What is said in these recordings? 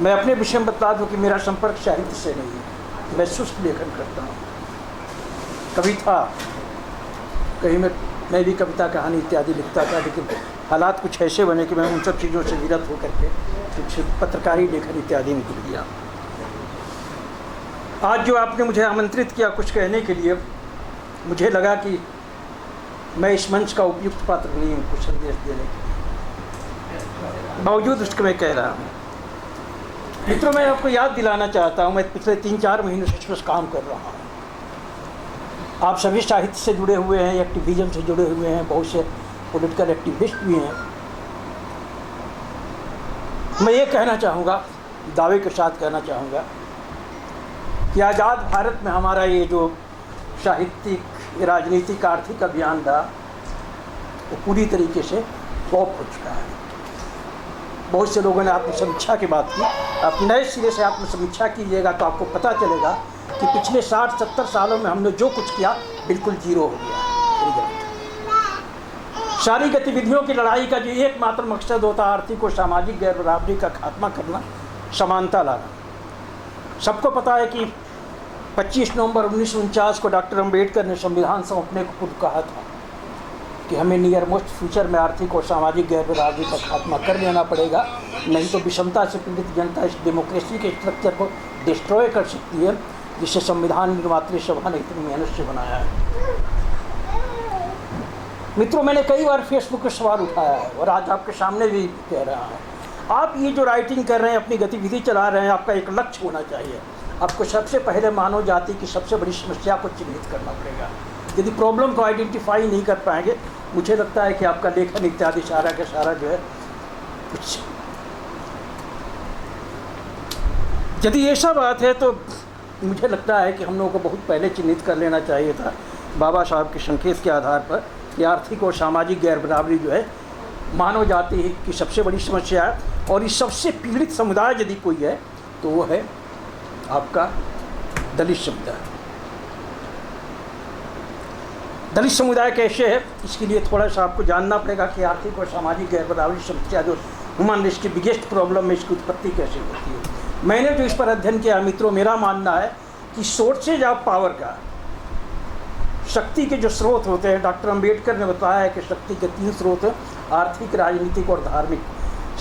मैं अपने विषय में बता दूं कि मेरा संपर्क साहित्य से नहीं है, मैं शुष्क लेखन करता हूँ। कभी था कहीं मैं भी कविता कहानी इत्यादि लिखता था, लेकिन हालात कुछ ऐसे बने कि मैं उन सब चीज़ों से विरत होकर के कुछ पत्रकारी लेखन इत्यादि में जुड़ गया। आज जो आपने मुझे आमंत्रित किया कुछ कहने के लिए, मुझे लगा कि मैं इस मंच का उपयुक्त पात्र नहीं हूँ कुछ संदेश देने के, बावजूद उसके मैं कह रहा हूँ। मित्रों, मैं आपको याद दिलाना चाहता हूँ, मैं पिछले 3-4 महीनों से इस पर काम कर रहा हूँ। आप सभी साहित्य से जुड़े हुए हैं, एक्टिविज़म से जुड़े हुए हैं, बहुत से पॉलिटिकल एक्टिविस्ट भी हैं। मैं ये कहना चाहूँगा, दावे के साथ कहना चाहूँगा कि आज़ाद भारत में हमारा ये जो साहित्यिक राजनीतिक आर्थिक अभियान था वो पूरी तरीके से फ्लॉप हो चुका है। बहुत से लोगों ने आत्मसमीक्षा की बात की। आप नए सिरे से आत्मसमीक्षा कीजिएगा तो आपको पता चलेगा कि पिछले 60-70 सालों में हमने जो कुछ किया बिल्कुल जीरो हो गया। सारी गतिविधियों की लड़ाई का जो एकमात्र मकसद होता है आर्थिक और सामाजिक गैर बराबरी का खात्मा करना, समानता लाना। सबको पता है कि 25 नवंबर 1949 को डॉक्टर अम्बेडकर ने संविधान सौंपने को खुद कहा था कि हमें नियर मोस्ट फ्यूचर में आर्थिक और सामाजिक गैर बराबरी का खात्मा कर लेना पड़ेगा, नहीं तो विषमता से पीड़ित जनता इस डेमोक्रेसी के स्ट्रक्चर को डिस्ट्रॉय कर सकती है जिसे संविधान निर्मात्री सभा ने इतनी मेहनत से बनाया है। मित्रों, मैंने कई बार फेसबुक पर सवाल उठाया है और आज आपके सामने भी कह रहा हूँ, आप ये जो राइटिंग कर रहे हैं, अपनी गतिविधि चला रहे हैं, आपका एक लक्ष्य होना चाहिए। आपको सबसे पहले मानव जाति की सबसे बड़ी समस्या को चिन्हित करना पड़ेगा। यदि प्रॉब्लम को आइडेंटिफाई नहीं कर पाएंगे, मुझे लगता है कि आपका लेखन इत्यादि सारा का सारा जो है कुछ। यदि ऐसा बात है तो मुझे लगता है कि हम लोगों को बहुत पहले चिन्हित कर लेना चाहिए था बाबा साहब के संकेत के आधार पर कि आर्थिक और सामाजिक गैर बराबरी जो है मानव जाति की सबसे बड़ी समस्या है। और इस सबसे पीड़ित समुदाय यदि कोई है तो वो है आपका दलित समुदाय। दलित समुदाय कैसे है, इसके लिए थोड़ा सा आपको जानना पड़ेगा कि आर्थिक और सामाजिक गैर बराबरी समस्या जो ह्यूमन रेस की बिगेस्ट प्रॉब्लम है, इसकी उत्पत्ति कैसे होती है। मैंने जो इस पर अध्ययन किया मित्रों, मेरा मानना है कि सोर्सेज ऑफ पावर का, शक्ति के जो स्रोत होते हैं, डॉक्टर अम्बेडकर ने बताया है कि शक्ति के 3 स्रोत हैं, आर्थिक, राजनीतिक और धार्मिक।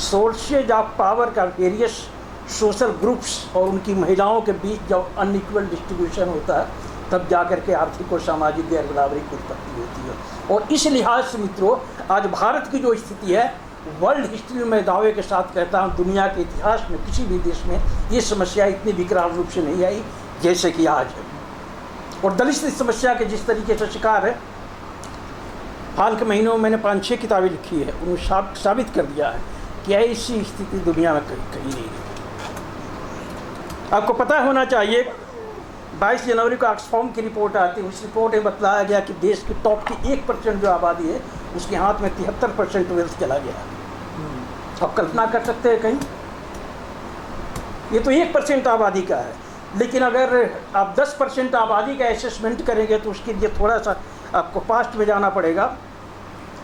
सोर्सेज ऑफ पावर का वेरियस सोशल ग्रुप्स और उनकी महिलाओं के बीच जब अनइक्वल डिस्ट्रीब्यूशन होता है तब जाकर के आर्थिक और सामाजिक गैर बराबरी की उत्पत्ति होती है। और इस लिहाज से मित्रों, आज भारत की जो स्थिति है, वर्ल्ड हिस्ट्री में दावे के साथ कहता हूँ, दुनिया के इतिहास में किसी भी देश में ये समस्या इतनी विकराल रूप से नहीं आई जैसे कि आज है। और दलित इस समस्या के जिस तरीके से शिकार है, हाल के महीनों में मैंने 5-6 किताबें लिखी है, उन्होंने साबित कर दिया है कि ऐसी स्थिति दुनिया में कहीं नहीं है। आपको पता होना चाहिए 22 जनवरी को ऑक्सफैम की रिपोर्ट आती है। उस रिपोर्ट में बताया गया कि देश की टॉप की 1% जो आबादी है उसके हाथ में 73% वेल्थ चला गया। आप कल्पना कर सकते हैं कहीं, ये तो 1% आबादी का है, लेकिन अगर आप 10% आबादी का असेसमेंट करेंगे तो उसके लिए थोड़ा सा आपको पास्ट में जाना पड़ेगा।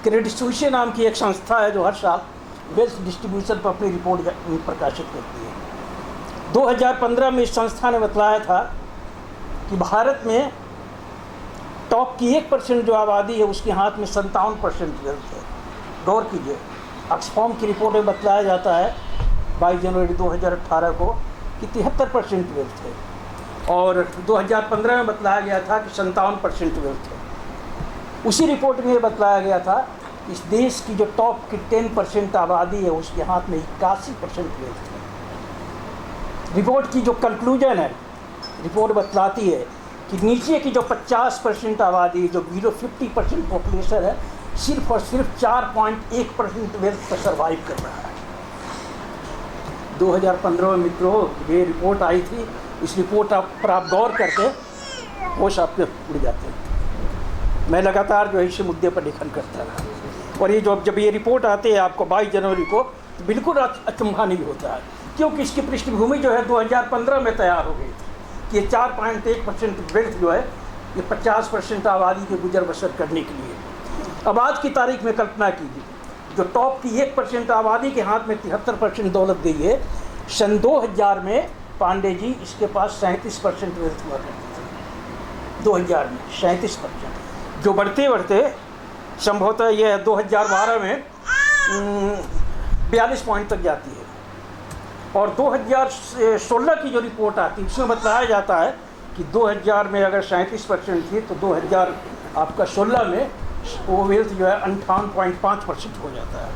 क्रेडिट स्विस नाम की एक संस्था है जो हर साल वेल्थ डिस्ट्रीब्यूशन पर अपनी रिपोर्ट प्रकाशित करती है। 2015 में इस संस्था ने बताया था कि भारत में टॉप की 1% जो आबादी है उसके हाथ में 57% वेल्थ है। गौर कीजिए, ऑक्सफैम की रिपोर्ट में बताया जाता है 22 जनवरी 2018 को कि 73% वेल्थ है, और 2015 में बताया गया था कि 57% वेल्थ है। उसी रिपोर्ट में बताया गया था कि इस देश की जो टॉप की 10% आबादी है उसके हाथ में 81% वेल्थ है। रिपोर्ट की जो कंक्लूजन है, रिपोर्ट बतलाती है कि नीचे की जो 50% आबादी, जो बिलो 50% पॉपुलेशन है, सिर्फ और सिर्फ 4.1% वेल्थ पर सर्वाइव कर रहा है। 2015 में मित्रों ये रिपोर्ट आई थी। इस रिपोर्ट पर आप गौर करके होश आपके उड़ जाते हैं। मैं लगातार जो है इस मुद्दे पर लेखन करता रहा, और ये जब ये रिपोर्ट आती है आपको 22 जनवरी को, तो बिल्कुल अचंभा नहीं होता है, क्योंकि इसकी पृष्ठभूमि जो है 2015 में तैयार हो गई थी कि ये 4.1% वेल्थ जो है ये 50% आबादी के गुजर बसर करने के लिए। अब आज की तारीख में कल्पना कीजिए, जो टॉप की 1% आबादी के हाथ में 73% दौलत गई है, सन 2000 में पांडे जी इसके पास 37% वेल्थ हुआ करती थी। 2000 में 37%, जो बढ़ते बढ़ते संभवतः यह 2012 में 42 पॉइंट तक जाती है। और 2016 की जो रिपोर्ट आती है उसमें बताया जाता है कि 2000 में अगर 37% थी तो 2000 आपका 16 में वो वेल्थ जो है 58.5% हो जाता है।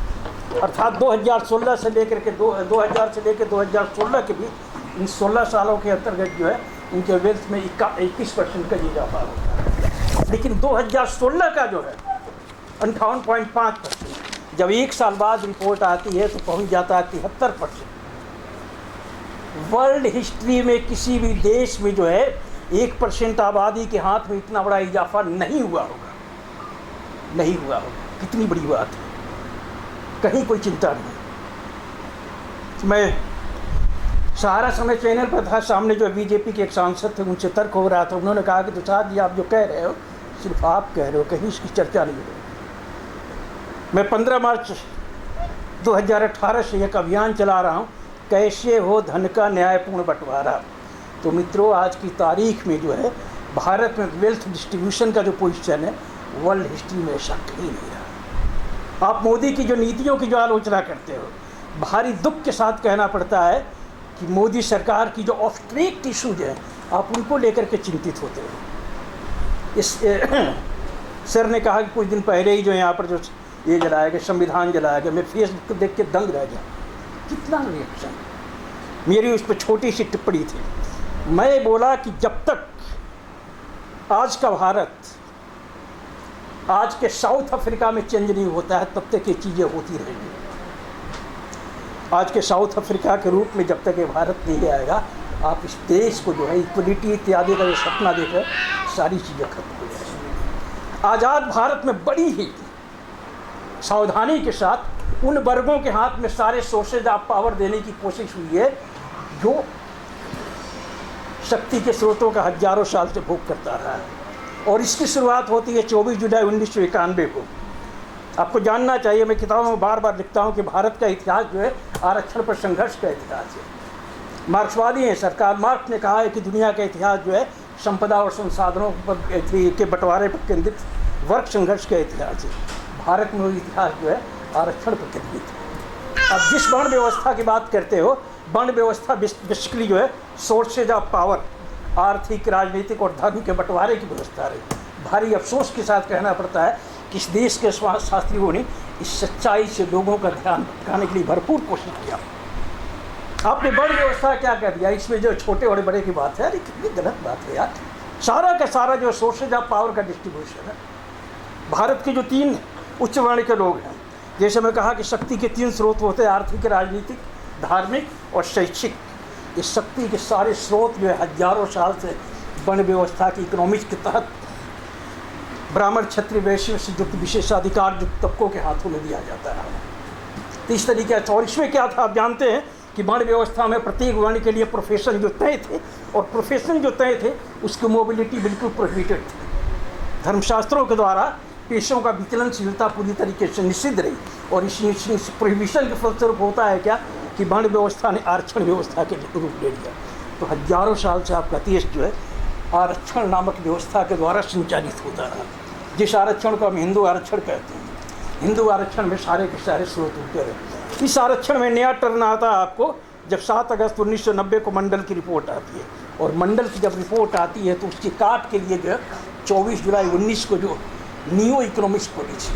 अर्थात 2016 से लेकर के 2000 से लेकर 2016 के बीच इन 16 सालों के अंतर्गत जो है उनके वेल्थ में 21% का इजाफा होता है। लेकिन 2016 का जो है 58.5%, जब एक साल बाद रिपोर्ट आती है तो पहुंच जाता है 73%। वर्ल्ड हिस्ट्री में किसी भी देश में जो है 1% आबादी के हाथ में इतना बड़ा इजाफा नहीं हुआ होगा, नहीं हुआ होगा। कितनी बड़ी बात है, कहीं कोई चिंता नहीं। मैं सहारा समय चैनल पर था, सामने जो बीजेपी के एक सांसद थे उनसे तर्क हो रहा था। उन्होंने कहा कि तुषार जी आप जो कह रहे हो सिर्फ आप कह रहे हो, कहीं इसकी चर्चा नहीं हो रही। मैं 15 मार्च 2018 से एक अभियान चला रहा हूँ, कैसे हो धन का न्यायपूर्ण बंटवारा। तो मित्रों आज की तारीख में जो है भारत में वेल्थ डिस्ट्रीब्यूशन का जो पोजीशन है वर्ल्ड हिस्ट्री में ऐसा कहीं नहीं रहा। आप मोदी की जो नीतियों की जो आलोचना करते हो, भारी दुख के साथ कहना पड़ता है कि मोदी सरकार की जो ऑब्स्ट्रेक्ट इशूज हैं आप उनको लेकर के चिंतित होते हो। इस सर ने कहा कि कुछ दिन पहले ही जो यहाँ पर जो ये जलाया गया, संविधान जलाया गया, मैं फेसबुक को देख के दंग रह गया। कितना रिएक्शन। मेरी उस पर छोटी सी टिप्पणी थी। मैं बोला कि जब तक आज का भारत आज के साउथ अफ्रीका में चेंज नहीं होता है तब तक ये चीज़ें होती रहेंगी। आज के साउथ अफ्रीका के रूप में जब तक ये भारत नहीं आएगा, आप इस देश को जो है इक्वलिटी इत्यादि का जो सपना देकर सारी चीज़ें खत्म हो जाएंगी। आज़ाद भारत में बड़ी ही सावधानी के साथ उन वर्गों के हाथ में सारे सोर्सेज ऑफ पावर देने की कोशिश हुई है जो शक्ति के स्रोतों का हजारों साल से भोग करता रहा है। और इसकी शुरुआत होती है 24 जुलाई 1991 को। आपको जानना चाहिए, मैं किताबों में बार बार लिखता हूँ कि भारत का इतिहास जो है आरक्षण पर संघर्ष का इतिहास है। मार्क्सवादी हैं, सरकार मार्क्स ने कहा है कि दुनिया का इतिहास जो है संपदा और संसाधनों पर के बंटवारे पर केंद्रित वर्ग संघर्ष का इतिहास है। भारत में वो इतिहास जो है आरक्षण पर केंद्रित है। अब जिस वर्ण व्यवस्था की बात करते हो, वर्ण व्यवस्था बेसिकली जो है सोर्सेज ऑफ पावर, आर्थिक, राजनीतिक और धर्म के बंटवारे की व्यवस्था रही। भारी अफसोस के साथ कहना पड़ता है कि इस देश के शास्त्रियों ने इस सच्चाई से लोगों का ध्यान भटकाने के लिए भरपूर कोशिश किया। आपने वर्ण व्यवस्था क्या कह दिया, इसमें जो छोटे और बड़े की बात है, अरे कितनी गलत बात है यार। सारा का सारा जो सोर्सेज ऑफ पावर का डिस्ट्रीब्यूशन है। भारत के जो 3 उच्च वर्ण के लोग हैं, जैसे मैं कहा कि शक्ति के 3 स्रोत होते हैं, आर्थिक, राजनीतिक, धार्मिक और शैक्षिक। इस शक्ति के सारे स्रोत जो है हजारों साल से वर्ण व्यवस्था की इकोनॉमिक्स के तहत ब्राह्मण, क्षत्रिय, वैश्य से युक्त विशेषाधिकार युक्त तबकों के हाथों में दिया जाता है। तो इस तरीके से, और इसमें क्या था आप जानते हैं कि वर्ण व्यवस्था में प्रत्येक वर्ण के लिए प्रोफेशन जो तय थे, और प्रोफेशन जो तय थे उसकी मोबिलिटी बिल्कुल प्रोहिबिटेड थी। धर्मशास्त्रों के द्वारा पेशों का विचलनशीलता पूरी तरीके से निषिद्ध रही। और इस प्रोहिबिशन के फलस्वरूप होता है क्या कि वर्ण व्यवस्था ने आरक्षण व्यवस्था के रूप ले लिया। तो हजारों साल से आपका देश जो है आरक्षण नामक व्यवस्था के द्वारा संचालित होता रहा। जिस आरक्षण को हम हिंदू आरक्षण कहते हैं, हिंदू आरक्षण में सारे के सारे स्रोत होते रहे। इस आरक्षण में नया टर्न आता है आपको जब 7 अगस्त 1990 को मंडल की रिपोर्ट आती है। और मंडल की जब रिपोर्ट आती है तो उसकी काट के लिए जो है 24 जुलाई 19 को जो न्यू इकोनॉमिक्स पॉलिसी,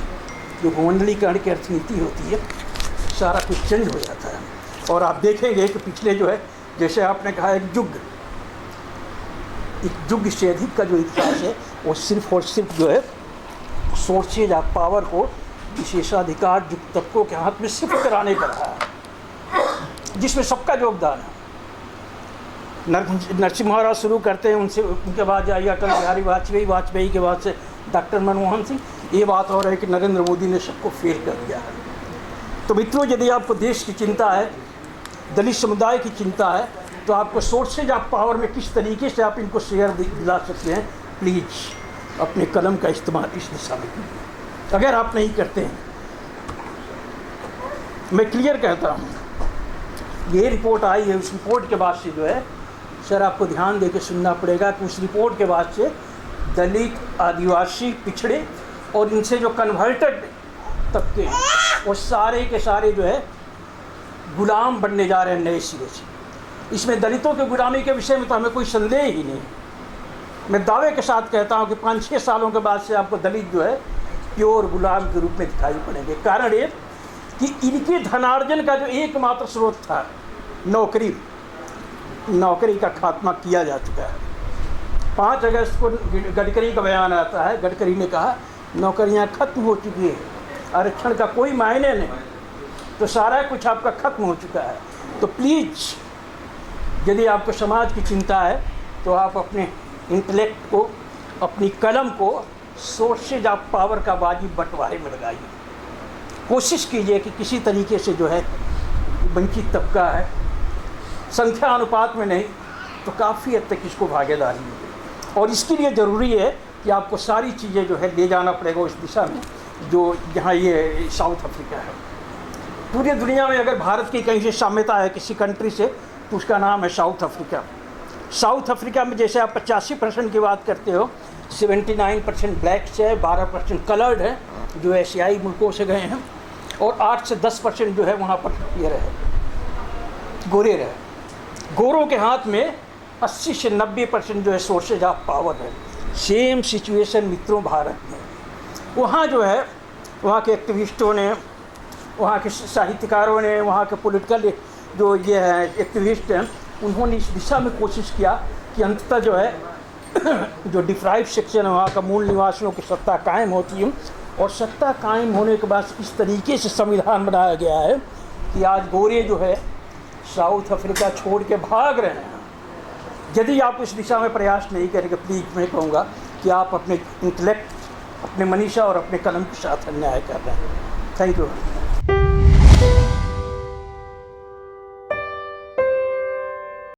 जो भूमंडलीकरण की अर्थनीति होती है, सारा कुछ चेंज हो जाता है। और आप देखेंगे कि पिछले जो है, जैसे आपने कहा एक युग से अधिक का जो इतिहास है वो सिर्फ और सिर्फ जो है सोर्सेज ऑफ पावर को विशेषाधिकार युक्त तबकों के हाथ में शिफ्ट कराने पर रहा है, जिसमें सबका योगदान है। नरसिम्हा राव शुरू करते हैं, उनके बाद जाइए अटल बिहारी वाजपेयी के बाद से डॉक्टर मनमोहन सिंह। ये बात और है कि नरेंद्र मोदी ने सबको फेल कर दिया है। तो मित्रों, यदि आपको देश की चिंता है, दलित समुदाय की चिंता है, तो आपको सोर्सेज ऑफ पावर में किस तरीके से आप इनको शेयर दिला सकते हैं, प्लीज़ अपने कलम का इस्तेमाल इस दिशा में कीजिए। अगर आप नहीं करते हैं, मैं क्लियर कहता हूँ, ये रिपोर्ट आई है, उस रिपोर्ट के बाद से जो है सर आपको ध्यान दे के सुनना पड़ेगा कि उस रिपोर्ट के बाद से दलित, आदिवासी, पिछड़े और इनसे जो कन्वर्टेड तबके हैं वो सारे के सारे जो है गुलाम बनने जा रहे हैं नए सिरे से। इसमें दलितों के गुलामी के विषय में तो हमें कोई संदेह ही नहीं। मैं दावे के साथ कहता हूँ कि 5-6 सालों के बाद से आपको दलित जो है प्योर गुलाम के रूप में दिखाई पड़ेंगे। कारण ये कि इनके धनार्जन का जो एकमात्र स्रोत था नौकरी का खात्मा किया जा चुका है। 5 अगस्त को गडकरी का बयान आता है। गडकरी ने कहा नौकरियां खत्म हो चुकी है, आरक्षण का कोई मायने नहीं, तो सारा कुछ आपका खत्म हो चुका है। तो प्लीज़ यदि आपको समाज की चिंता है तो आप अपने इंटेलेक्ट को, अपनी कलम को सोर्सेज ऑफ पावर का वाजिब बंटवारे में लगाइए। कोशिश कीजिए कि किसी तरीके से जो है वंचित तबका है, संख्या अनुपात में नहीं तो काफ़ी हद तक इसको भागीदारी मिले। और इसके लिए ज़रूरी है कि आपको सारी चीज़ें जो है ले जाना पड़ेगा उस दिशा में जो जहाँ ये साउथ अफ्रीका है। पूरी दुनिया में अगर भारत की कहीं से साम्यता है किसी कंट्री से तो उसका नाम है साउथ अफ्रीका। साउथ अफ्रीका में जैसे आप 85% की बात करते हो, 79% ब्लैक्स है, 12% कलर्ड है जो एशियाई मुल्कों से गए हैं, और 8 से 10% जो है वहाँ पर ये रहे, गोरे रहे। गोरों के हाथ में 80 से 90% जो है सोर्सेज ऑफ पावर है। सेम सिचुएशन मित्रों भारत में। वहाँ जो है वहाँ के एक्टिविस्टों ने, वहाँ के साहित्यकारों ने, वहाँ के पॉलिटिकल जो ये है एक्टिविस्ट हैं, उन्होंने इस दिशा में कोशिश किया कि अंततः जो है जो डिप्राइव सेक्शन है वहाँ का मूल निवासियों की सत्ता कायम होती है। और सत्ता कायम होने के बाद इस तरीके से संविधान बनाया गया है कि आज गोरे जो है साउथ अफ्रीका छोड़ के भाग रहे हैं। यदि आप इस दिशा में प्रयास नहीं करेंगे, प्लीज़ मैं कहूँगा कि आप अपने इंटेलेक्ट, अपने मनीषा और अपने कलम के साथ अन्याय कर रहे हैं। Thank you.